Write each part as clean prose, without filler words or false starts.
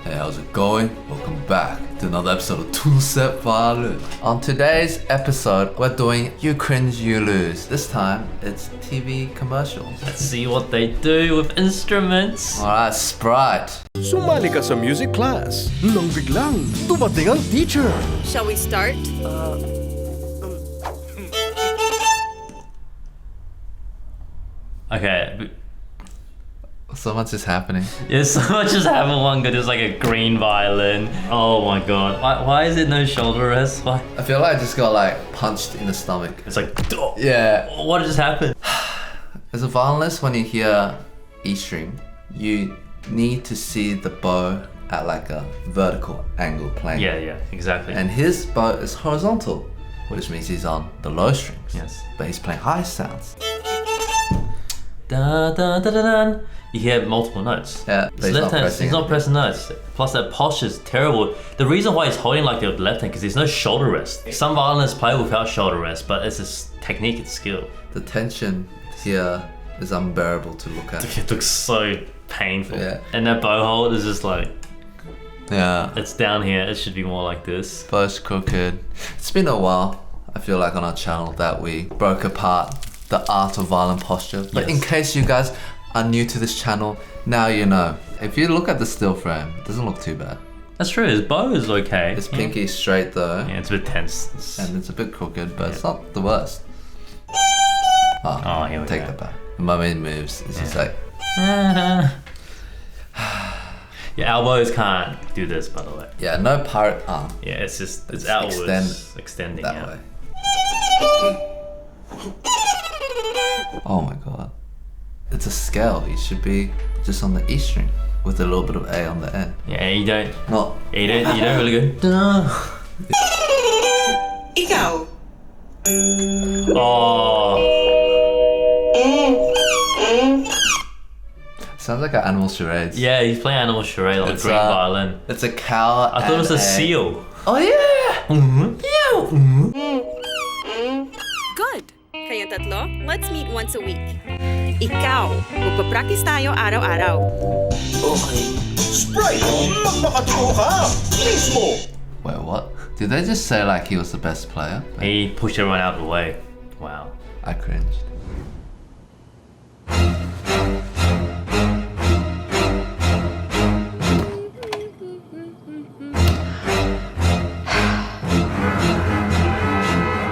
Hey, how's it going? Welcome back to another episode of Tool Set Violin. On today's episode, we're doing You Cringe, You Lose. This time, it's TV commercials. Let's see what they do with instruments. Alright, Sprite. Sumali ka sa music class. Nang biglang, dumating ang teacher. Shall we start? Okay. So much is happening. Yeah, so much is happening. One good is like a green violin. Oh my god. Why is it no shoulder rest? Why? I feel like I just got like punched in the stomach. It's like, Yeah. what just happened? As a violinist, when you hear E string, you need to see the bow at like a vertical angle playing. Yeah, exactly. And his bow is horizontal, which means he's on the low strings. Yes. But he's playing high sounds. Da da da da da. You hear multiple notes. Yeah, but His left hand, he's not pressing notes. Plus that posture is terrible. The reason why he's holding like the left hand because there's no shoulder rest. Some violinists play without shoulder rest, but it's just technique and skill. The tension here is unbearable to look at. It looks so painful. Yeah. And that bow hold is just like, Yeah. it's down here. It should be more like this. Bow's crooked. It's been a while, I feel like, on our channel that we broke apart the art of violin posture. But Yes. in case you guys are new to this channel, now you know. If you look at the still frame, it doesn't look too bad. That's true. His bow is okay. It's pinky straight though, Yeah, it's a bit tense. and it's a bit crooked, but it's not the worst. Oh, here we Take go. that back. The moment it moves, it's just like, Your elbows can't do this, by the way. yeah, no pirate arm Yeah, it's just it's It's outwards, extending that out. way. Oh my god. It's a scale. You should be just on the E string with a little bit of A on the end. Yeah, you don't really go. Ikaw. Oh, Sounds like an animal charades. yeah, he's playing animal charade on a green violin. It's a cow. I thought it was a and seal. Oh yeah! Good. Kayong tatlo, let's meet once a week. Ikaw, magpa-practice tayo araw-araw. Okay. Sprite, magmakaturo ka! Mismo! Wait, what? Did they just say like he was the best player? He pushed everyone out of the way. Wow. I cringed.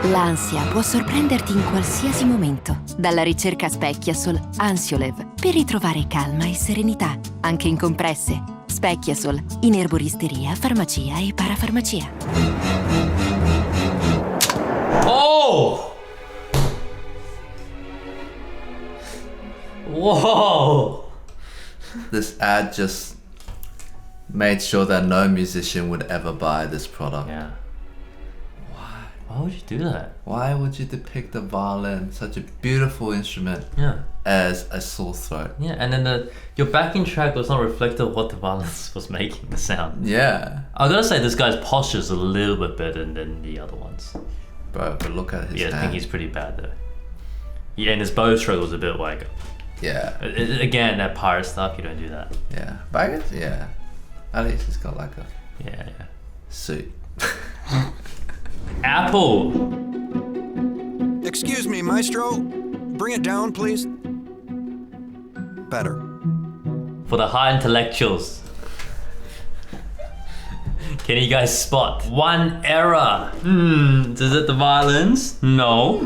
L'ansia può sorprenderti in qualsiasi momento. Dalla ricerca Specchiasol, Ansiolev, per ritrovare calma e serenità, anche in compresse. Specchiasol, in erboristeria, farmacia e parafarmacia. Oh! Whoa! This ad just made sure that no musician would ever buy this product. Yeah. Why would you do that? Why would you depict the violin, such a beautiful instrument, Yeah. as a sore throat? Yeah, and then your backing track was not reflective of what the violinist was making the sound. Yeah. I gotta say, this guy's posture is a little bit better than the other ones. Bro, but look at his Yeah, I hand. think he's pretty bad though. Yeah, and his bow stroke was a bit like, Yeah. again, that pirate stuff, you don't do that. Yeah. But I guess, yeah. At least he's got like a Yeah. suit. Apple! Excuse me, maestro. Bring it down, please. Better. For the high intellectuals. Can you guys spot one error? Is it the violins? No.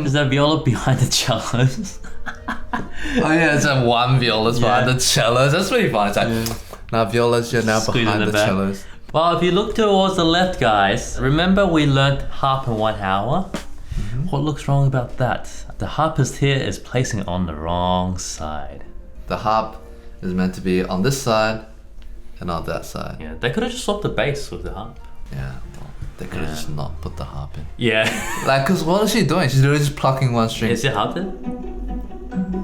Is that viola behind the cellos? Oh yeah, it's a one viola's behind the cellos. That's pretty fun. It's like, now violas, you're now Squeeze in behind the the back. cellos. Well, if you look towards the left, guys, remember we learnt harp in 1 hour? What looks wrong about that? The harpist here is placing it on the wrong side. The harp is meant to be on this side and on that side. Yeah, they could have just swapped the bass with the harp. Yeah, well, they could have just not put the harp in. Yeah. Like, cause what is she doing? She's literally just plucking one string. Is it harp there?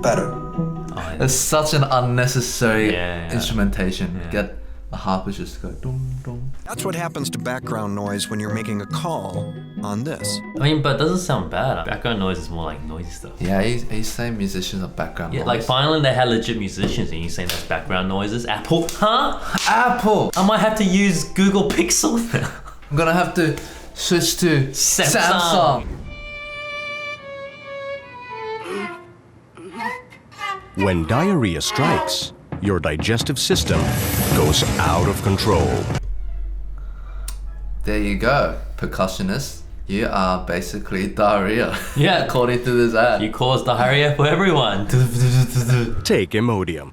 Better. Oh, yeah. It's such an unnecessary Yeah. instrumentation. Yeah. Get A harp is just go dum dum. That's what happens to background noise when you're making a call on this. I mean, but it doesn't sound bad. Background noise is more like noisy stuff. Yeah, he's saying musicians are background Yeah, noise. like violin, they had legit musicians, and you're saying that's background noises. Apple, huh? Apple! I might have to use Google Pixel now. I'm gonna have to switch to Samsung. When diarrhea strikes, your digestive system goes out of control. There you go, percussionist. You are basically diarrhea. Yeah. According to this ad. You cause diarrhea for everyone. Take Imodium.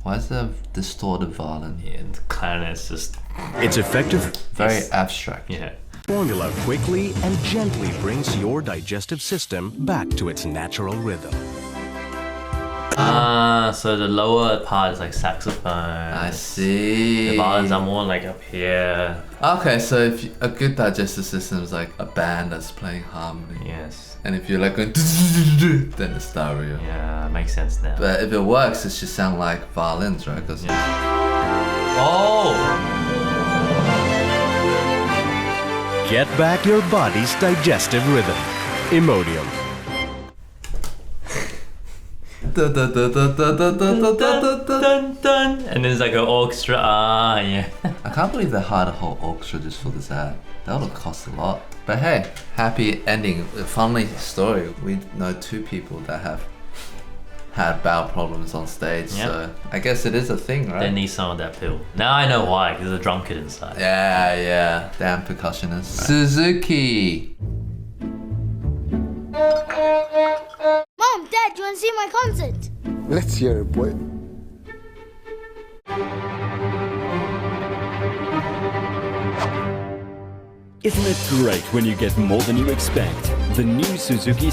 Why is there a distorted violin? Yeah, and clarinet's just, Its effective Very abstract. yeah. formula quickly and gently brings your digestive system back to its natural rhythm. So the lower part is like saxophone. I see. The violins are more like up here. Okay, so if a good digestive system is like a band that's playing harmony. Yes. And if you're like going then it's diarrhea. Yeah, makes sense now. But if it works, it should sound like violins, right? Because Oh! Get back your body's digestive rhythm. Imodium. Dun, dun. And there's like an orchestra. Ah, yeah. I can't believe they hired a whole orchestra just for this ad. That would have cost a lot. But hey, happy ending. A funny story. We know 2 people that have had bowel problems on stage. Yep. So I guess it is a thing, right? They need some of that pill. Now I know why, because there's a drunkard inside. Yeah. Damn percussionist. Suzuki. Mom, Dad, you want to see my concert? Let's hear it, boy. Isn't it great when you get more than you expect? The new Suzuki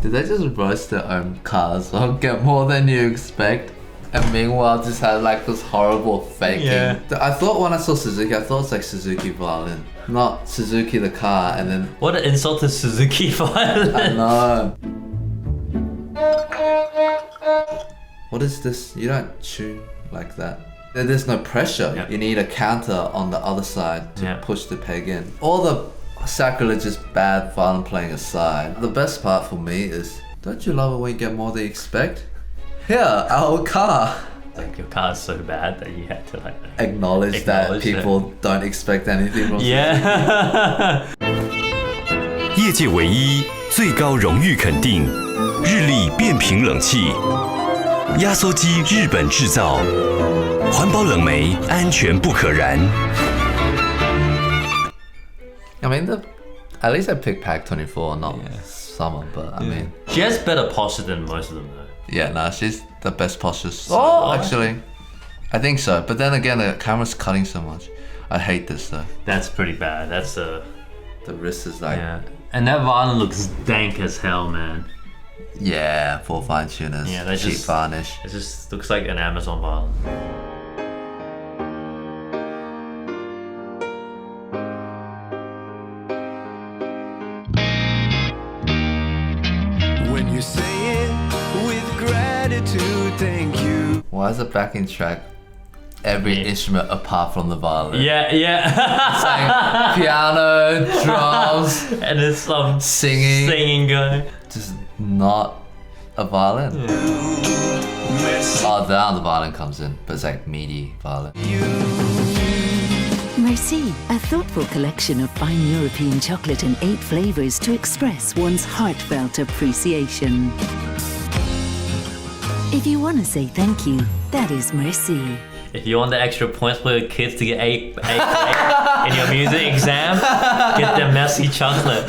Did they just roast their own cars or get more than you expect? And meanwhile just had like this horrible faking. Yeah. I thought when I saw Suzuki, I thought it's like Suzuki violin. Not Suzuki the car and then What an insult to Suzuki violin. I know. What is this? You don't tune like that. There's no pressure. Yep. You need a counter on the other side to Yep. push the peg in. All the sacrilegious bad violin playing aside, the best part for me is, don't you love it when you get more than you expect? Here, our car. Like your car is so bad that you had to like Acknowledge that Acknowledge people don't expect anything from Yeah. 业界唯一最高荣誉肯定，日立变频冷气，压缩机日本制造，环保冷媒，安全不可燃。 I mean, at least I picked Pack 24, not Summer, but I mean... She has better posture than most of them though. Yeah, nah, she's the best posture. Oh, actually, I think so. But then again, the camera's cutting so much. I hate this though. That's pretty bad. That's The wrist is like... yeah. And that violin looks dank as hell, man. Yeah, for fine tuners. Yeah, they cheap just- varnish. It just looks like an Amazon violin. When you say it with gratitude, thank you. Why is the backing track every Yeah. instrument apart from the violin? Yeah. It's like piano, drums, And it's some singing, guy. just not a violin. Oh, now the violin comes in, but it's like meaty violin. Merci, a thoughtful collection of fine European chocolate in 8 flavors to express one's heartfelt appreciation. If you want to say thank you, that is merci. If you want the extra points for your kids to get A in your music exam, get them messy chocolate.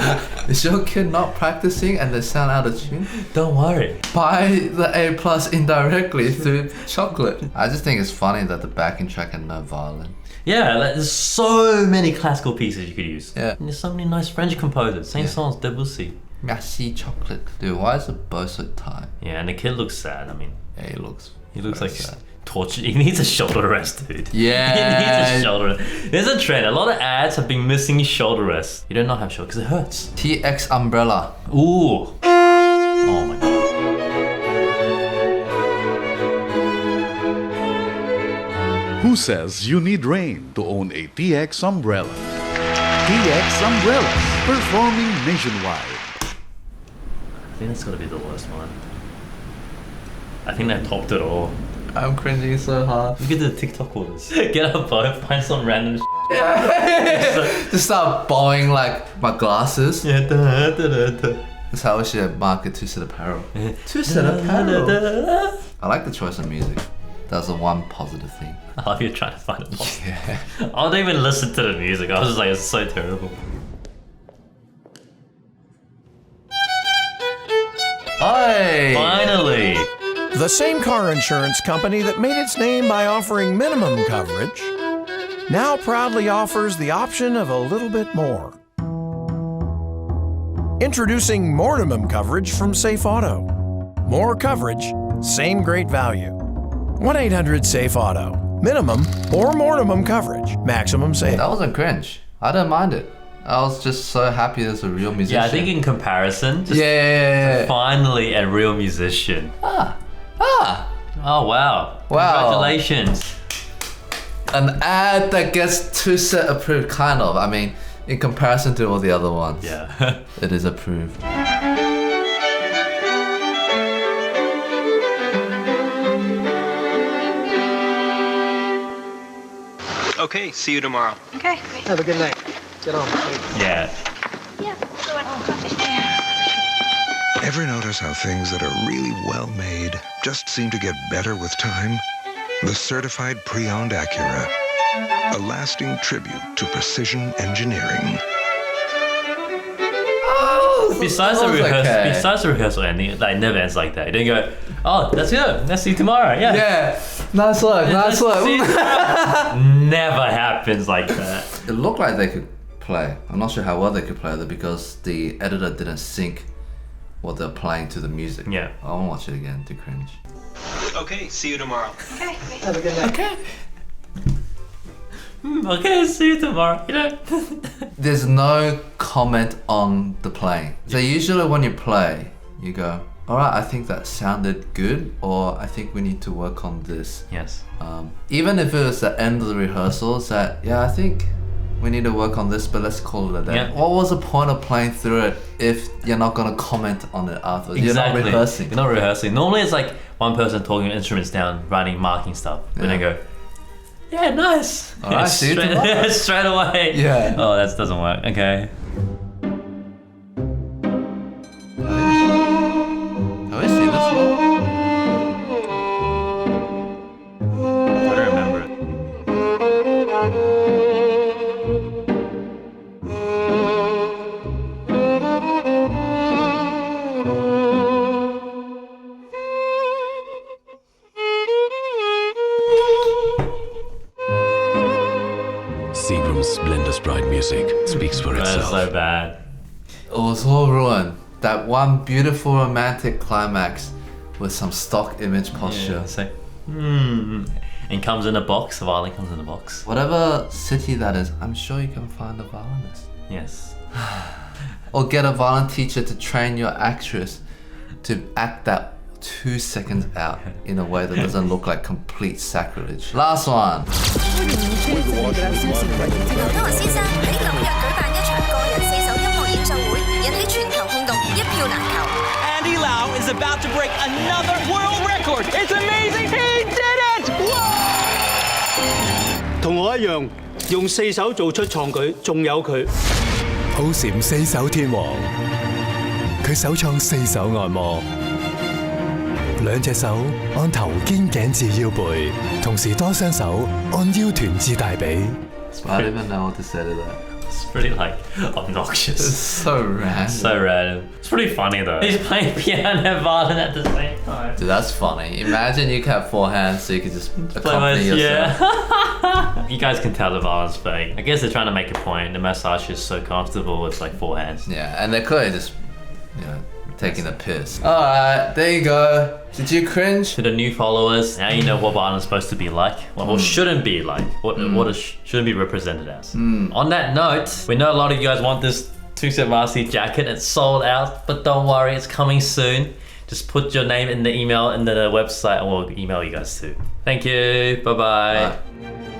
Is your kid not practicing and they sound out of tune? Don't worry. Buy the A+ indirectly through chocolate. I just think it's funny that the backing track had no violin. Yeah, like, there's so many classical pieces you could use. Yeah. And there's so many nice French composers. Saint-Saëns, Debussy. Merci chocolate. Dude, why is the bow so tight? Yeah, and the kid looks sad. I mean, Yeah, he looks like very sad. tortured. He needs a shoulder rest, dude. Yeah. He needs a shoulder rest. There's a trend. A lot of ads have been missing shoulder rest. You do not have shoulder because it hurts. TX umbrella. Ooh. Oh my god. Who says you need rain to own a TX umbrella? TX Umbrellas, performing nationwide. I think that's gotta be the worst one. I think they topped it all. I'm cringing so hard. Look at the TikTok orders. Get a bow, find some random Just start buying like my glasses. Yeah, That's how we should market Two Set Apparel. Two Set Apparel. I like the choice of music. That's the one positive thing. I love you trying to find it positive. Yeah. I don't even listen to the music. I was just like, it's so terrible. Oi! Finally! The same car insurance company that made its name by offering minimum coverage now proudly offers the option of a little bit more. Introducing Mortimum coverage from Safe Auto. More coverage, same great value. 1-800-SAFE-AUTO. Minimum or Mortimum coverage. Maximum save. That wasn't cringe. I don't mind it. I was just so happy there's a real musician. Yeah, I think in comparison, just yeah. finally a real musician. Ah. Oh, wow. Congratulations. An ad that gets Two Set approved, kind of. I mean, in comparison to all the other ones. Yeah. It is approved. Okay, see you tomorrow. Okay. Have a good night. Get on. Yeah. Yeah. Go on. Ever notice how things that are really well made just seem to get better with time? The certified pre-owned Acura. A lasting tribute to precision engineering. Besides the rehearsal ending, like never ends like that. You don't go, oh, that's good. Let's see you tomorrow. Yeah. Yeah. Nice work. Never happens like that. It looked like they could play. I'm not sure how well they could play though because the editor didn't sync what they're playing to the music. Yeah. I want to watch it again to cringe. Okay, see you tomorrow. Okay. Have a good night. Okay. Okay, see you tomorrow. You know. There's no comment on the playing. So usually when you play, you go, all right, I think that sounded good, or I think we need to work on this. Yes. Even if it was the end of the rehearsals that, yeah, I think we need to work on this, but let's call it a day. Yeah. What was the point of playing through it if you're not going to comment on it afterwards? Exactly. You're not rehearsing. You're not rehearsing. Normally it's like one person talking instruments down, writing, marking stuff. Then they go, yeah, nice. All right, see you tomorrow. Straight away. Yeah. Oh, that doesn't work. Okay. Have I seen this one? I don't remember it. Seagram's Splendor's Bride music speaks for That's itself. so bad. It was all ruined. That one beautiful romantic climax with some stock image posture. Yeah, it's like, and comes in a box. The violin comes in a box. Whatever city that is, I'm sure you can find a violinist. Yes. Or get a violin teacher to train your actress to act that 2 seconds out in a way that doesn't look like complete sacrilege. Last one. 先生喺紐約舉辦一場個人4首音樂演奏會，引起全球轟動，一票難求。Andy Lau is about to break another world record. It's amazing. He did it! Whoa! 同我一樣，用4手做出創舉，仲有佢。好閃4手天王，佢首創4手按摩。兩隻手按頭肩頸至腰背，同時多雙手按腰臀至大髀。I don't even know what to say to that. It's pretty like obnoxious. It's so random. So random. It's pretty funny though. He's playing piano and violin at the same time. Dude, that's funny. Imagine you could have 4 hands so you could just accompany yourself. Yeah. You guys can tell the violin's fake. I guess they're trying to make a point. The massage is so comfortable with like 4 hands. Yeah, and they're clearly just, you know, taking the piss. Alright, there you go. Did you cringe? To the new followers, now you know what violin's supposed to be like. What shouldn't be like. What it shouldn't be represented as. On that note, we know a lot of you guys want this 2-Set Varsity jacket. It's sold out, but don't worry, it's coming soon. Just put your name in the email in the website and we'll email you guys too. Thank you. Bye-bye. Bye.